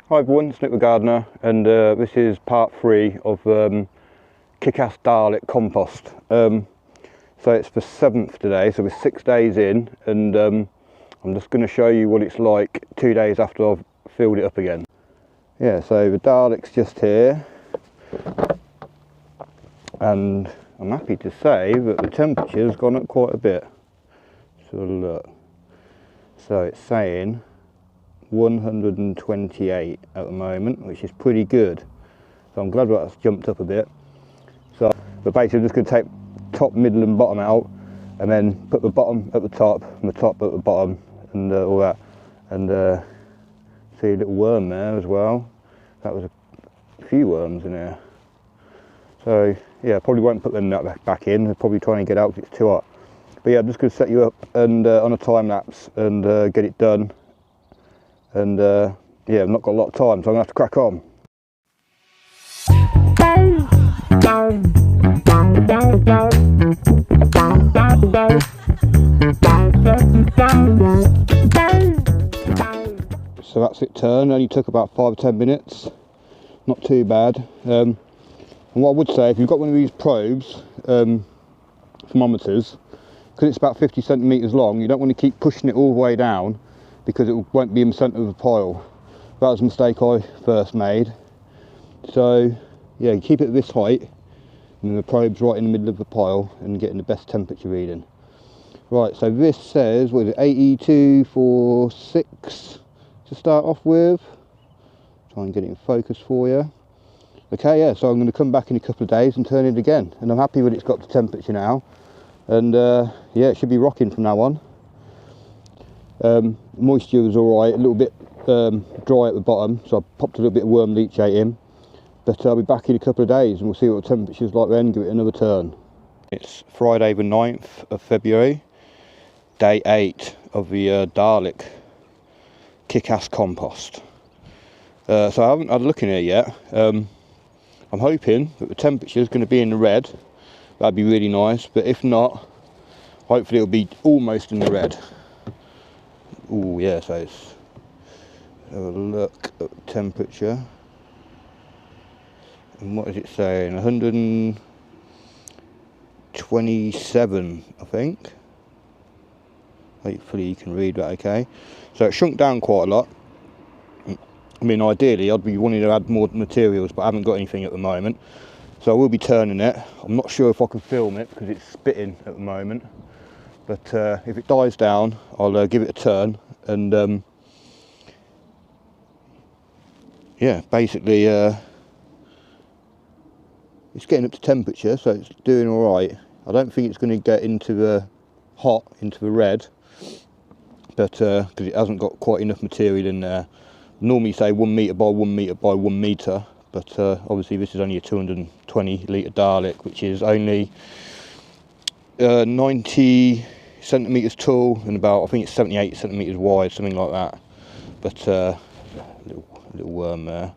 Hi everyone, it's Nick the Gardener, and this is part 3 of Kick-Ass Dalek compost. So it's the 7th today, so we're 6 days in, and I'm just going to show you what it's like 2 days after I've filled it up again. Yeah, so the Dalek's just here, and I'm happy to say that the temperature's gone up quite a bit. So look, so it's saying 128 at the moment, which is pretty good, so I'm glad that's jumped up a bit. So but basically I'm just going to take top, middle and bottom out, and then put the bottom at the top and the top at the bottom, and all that, and see a little worm there as well. That was a few worms in there, so yeah, probably won't put them back in. They're probably trying to get out because it's too hot. But yeah, I'm just going to set you up and on a time lapse and get it done. And yeah, I've not got a lot of time, so I'm going to have to crack on. So that's it turned, only took about 5 or 10 minutes, not too bad. And what I would say, if you've got one of these probes, thermometers, because it's about 50 centimetres long, you don't want to keep pushing it all the way down, because it won't be in the centre of the pile. That was a mistake I first made. So yeah, you keep it at this height, and then the probe's right in the middle of the pile and getting the best temperature reading. Right, so this says, what is it, 8246 to start off with. Try and get it in focus for you. Okay, yeah, so I'm going to come back in a couple of days and turn it again, and I'm happy with it's got the temperature now, and yeah, it should be rocking from now on. Moisture was alright, a little bit dry at the bottom, so I popped a little bit of worm leachate in, but I'll be back in a couple of days and we'll see what the temperature's like then, give it another turn. It's Friday the 9th of February, day 8 of the Dalek Kick-Ass compost. So I haven't had a look in here yet. I'm hoping that the temperature is going to be in the red. That'd be really nice, but if not, hopefully it'll be almost in the red. Oh yeah, so it's, have a look at the temperature, and what is it saying, 127 I think. Hopefully you can read that okay. So it shrunk down quite a lot. I mean, ideally I'd be wanting to add more materials, but I haven't got anything at the moment, so I will be turning it. I'm not sure if I can film it because it's spitting at the moment, but if it dies down I'll give it a turn, and yeah, basically it's getting up to temperature, so it's doing all right. I don't think it's going to get into the hot, into the red, but because it hasn't got quite enough material in there. Normally say 1 metre by 1 metre by 1 metre, but obviously this is only a 220 litre Dalek, which is only 90 centimetres tall and about, I think it's 78 centimetres wide, something like that. But little worm there.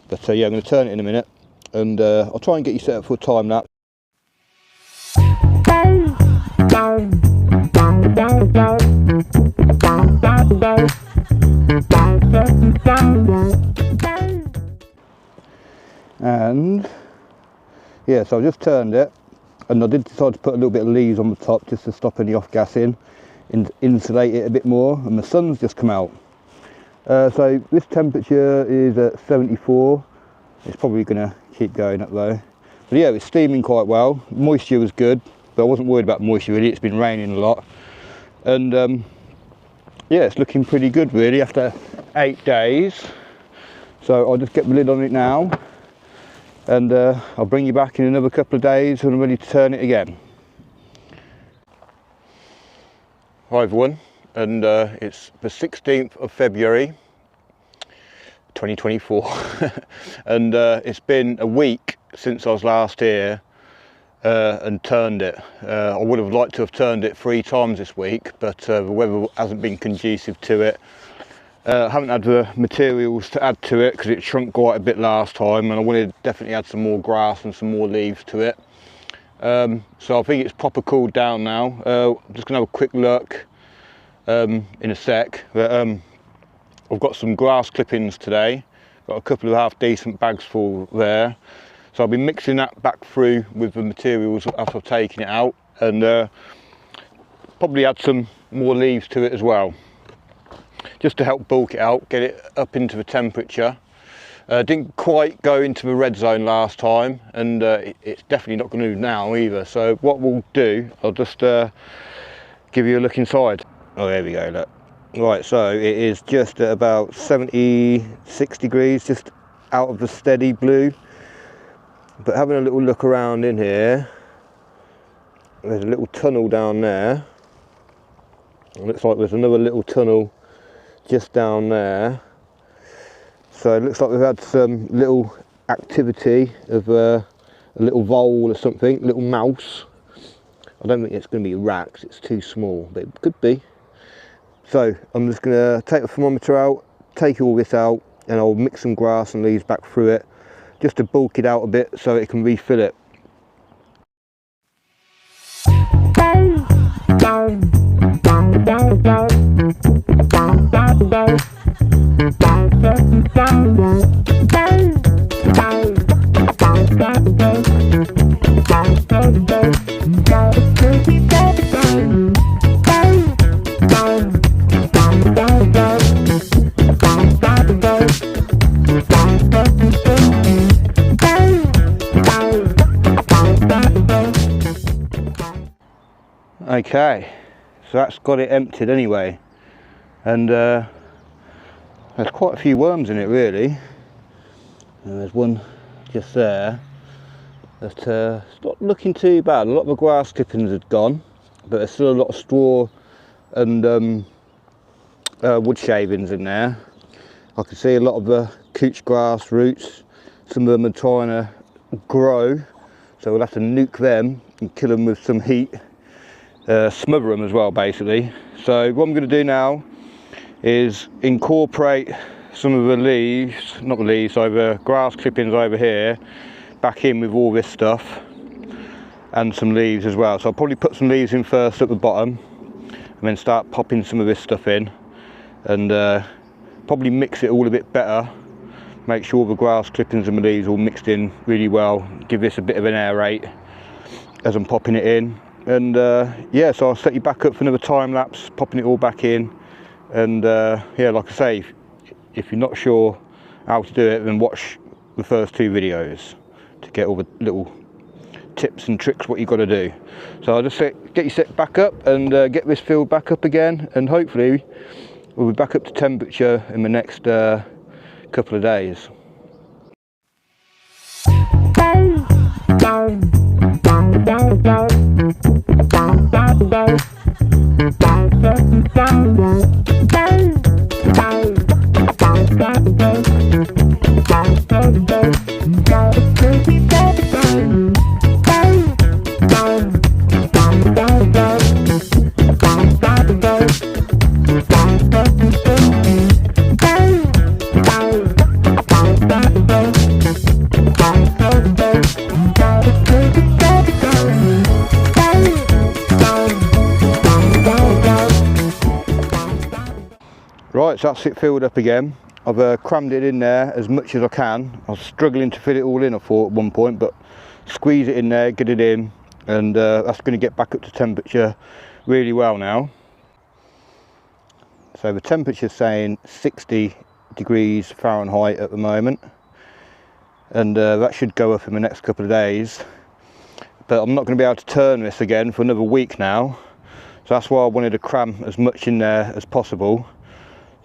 But yeah, I'm going to turn it in a minute, and I'll try and get you set up for a time lapse. And yeah, so I just turned it, and I did decide to put a little bit of leaves on the top just to stop any off gassing and insulate it a bit more, and the sun's just come out. So this temperature is at 74. It's probably going to keep going up though. But yeah, it's steaming quite well. Moisture was good, but I wasn't worried about moisture really. It's been raining a lot, and yeah, it's looking pretty good really after 8 days. So I'll just get the lid on it now, and I'll bring you back in another couple of days when I'm ready to turn it again. Hi everyone, and it's the 16th of February 2024 and it's been a week since I was last here and turned it. I would have liked to have turned it 3 times this week, but the weather hasn't been conducive to it. Haven't had the materials to add to it because it shrunk quite a bit last time, and I wanted to definitely add some more grass and some more leaves to it. So I think it's proper cooled down now. I'm just going to have a quick look in a sec. But, I've got some grass clippings today, got a couple of half decent bags full there. So I'll be mixing that back through with the materials after I've taken it out, and probably add some more leaves to it as well, just to help bulk it out, get it up into the temperature. Didn't quite go into the red zone last time, and it's definitely not going to do now either. So what we'll do, I'll just give you a look inside. Oh, there we go, look. Right, so it is just at about 76 degrees, just out of the steady blue. But having a little look around in here, there's a little tunnel down there. It looks like there's another little tunnel just down there. So it looks like we've had some little activity of a little vole or something, little mouse. I don't think it's going to be a rat, it's too small, but it could be. So I'm just going to take the thermometer out, take all this out, and I'll mix some grass and leaves back through it, just to bulk it out a bit so it can refill it. Okay, so that's got it emptied anyway, and there's quite a few worms in it really, and there's one just there that it's not looking too bad. A lot of the grass clippings had gone, but there's still a lot of straw and wood shavings in there. I can see a lot of the couch grass roots. Some of them are trying to grow, so we'll have to nuke them and kill them with some heat. Smother them as well, basically. So what I'm going to do now is incorporate some of the leaves, not the leaves, so the grass clippings over here, back in with all this stuff, and some leaves as well. So I'll probably put some leaves in first at the bottom, and then start popping some of this stuff in, and probably mix it all a bit better. Make sure all the grass clippings and the leaves all mixed in really well. Give this a bit of an aerate as I'm popping it in. And yeah, so I'll set you back up for another time lapse, popping it all back in. And yeah, like I say, if you're not sure how to do it, then watch the first two videos to get all the little tips and tricks what you've got to do. So I'll just get you set back up and get this filled back up again, and hopefully we'll be back up to temperature in the next couple of days. Right, so that's it filled up again. I've crammed it in there as much as I can. I was struggling to fit it all in, I thought, at one point, but squeeze it in there, get it in, and that's going to get back up to temperature really well now. So the temperature's saying 60 degrees Fahrenheit at the moment, and that should go up in the next couple of days. But I'm not going to be able to turn this again for another week now, so that's why I wanted to cram as much in there as possible.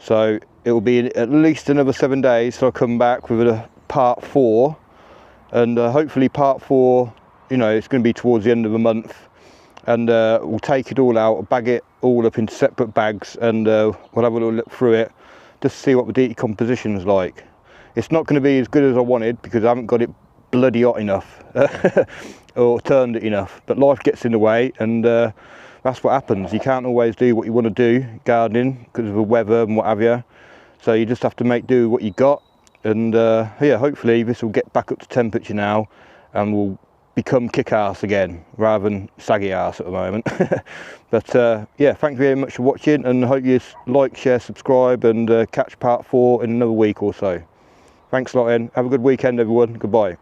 So it will be at least another 7 days till I come back with a part 4, and hopefully part 4, you know, it's going to be towards the end of the month, and we'll take it all out, bag it all up into separate bags, and we'll have a little look through it just to see what the decomposition is like. It's not going to be as good as I wanted because I haven't got it bloody hot enough or turned it enough, but life gets in the way, and that's what happens. You can't always do what you want to do gardening because of the weather and what have you, so you just have to make do with what you got. And yeah, hopefully this will get back up to temperature now and will become kick-ass again rather than saggy ass at the moment. But yeah, thank you very much for watching, and I hope you like, share, subscribe, and catch part 4 in another week or so. Thanks a lot, Ian. Have a good weekend, everyone. Goodbye.